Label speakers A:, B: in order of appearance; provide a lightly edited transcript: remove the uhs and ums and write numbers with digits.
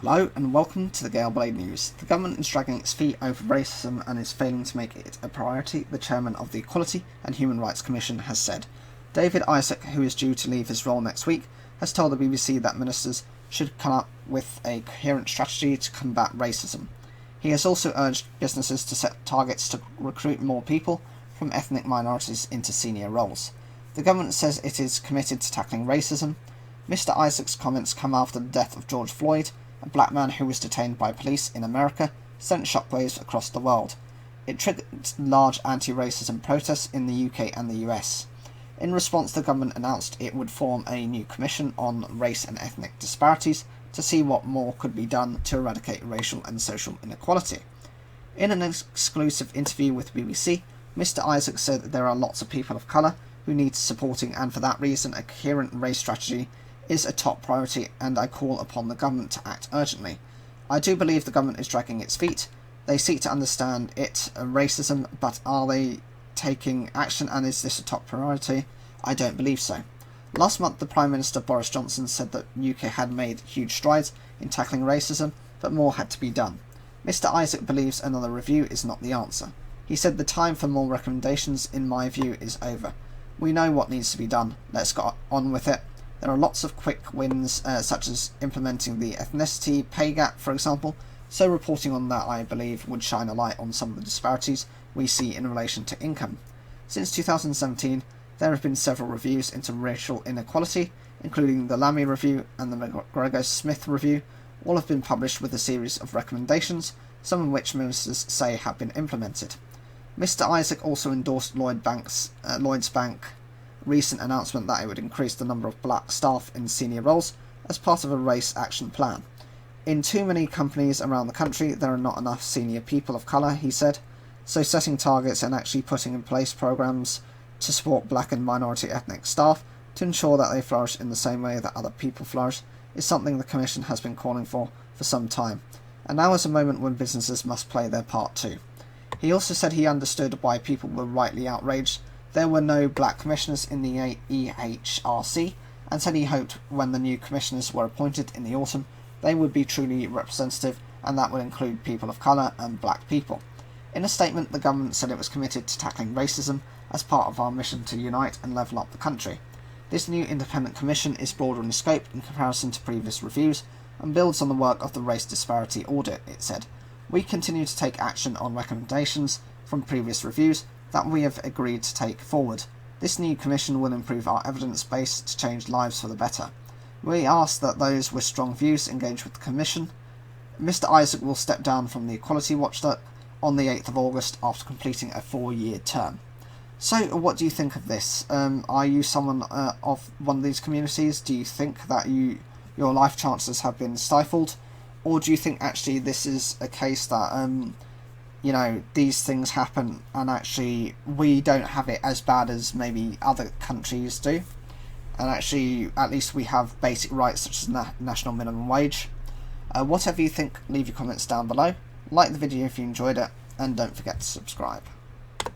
A: Hello and welcome to the Gale Blade News. The government is dragging its feet over racism and is failing to make it a priority, the chairman of the Equality and Human Rights Commission has said. David Isaac, who is due to leave his role next week, has told the BBC that ministers should come up with a coherent strategy to combat racism. He has also urged businesses to set targets to recruit more people from ethnic minorities into senior roles. The government says it is committed to tackling racism. Mr. Isaac's comments come after the death of George Floyd, a black man who was detained by police in America, sent shockwaves across the world. It triggered large anti-racism protests in the UK and the US. In response, the government announced it would form a new commission on race and ethnic disparities to see what more could be done to eradicate racial and social inequality. In an exclusive interview with BBC, Mr. Isaac said that there are lots of people of colour who need supporting, and for that reason a coherent race strategy is a top priority, and I call upon the government to act urgently. I do believe the government is dragging its feet. They seek to understand racism, but are they taking action, and is this a top priority? I don't believe so. Last month, the Prime Minister Boris Johnson said that the UK had made huge strides in tackling racism, but more had to be done. Mr. Isaac believes another review is not the answer. He said the time for more recommendations, in my view, is over. We know what needs to be done. Let's get on with it. There are lots of quick wins, such as implementing the ethnicity pay gap, for example, so reporting on that, I believe, would shine a light on some of the disparities we see in relation to income. Since 2017, there have been several reviews into racial inequality, including the Lamy Review and the McGregor-Smith Review. All have been published with a series of recommendations, some of which ministers say have been implemented. Mr. Isaac also endorsed Lloyds Bank recent announcement that it would increase the number of black staff in senior roles as part of a race action plan. In too many companies around the country, there are not enough senior people of colour, he said, so setting targets and actually putting in place programs to support black and minority ethnic staff to ensure that they flourish in the same way that other people flourish is something the Commission has been calling for some time, and now is a moment when businesses must play their part too. He also said he understood why people were rightly outraged there were no black commissioners in the EHRC, and said he hoped when the new commissioners were appointed in the autumn they would be truly representative, and that would include people of colour and black people. In a statement, the government said it was committed to tackling racism as part of our mission to unite and level up the country. This new independent commission is broader in scope in comparison to previous reviews and builds on the work of the Race Disparity Audit, it said. We continue to take action on recommendations from previous reviews that we have agreed to take forward. This new commission will improve our evidence base to change lives for the better. We ask that those with strong views engage with the commission. Mr. Isaac will step down from the Equality Watchdog on the 8th of August after completing a 4-year term. So, what do you think of this? Are you someone of one of these communities? Do you think that your life chances have been stifled? Or do you think actually this is a case that these things happen and actually we don't have it as bad as maybe other countries do, and actually at least we have basic rights such as national minimum wage? Whatever you think, leave your comments down below, like the video if you enjoyed it, and don't forget to subscribe.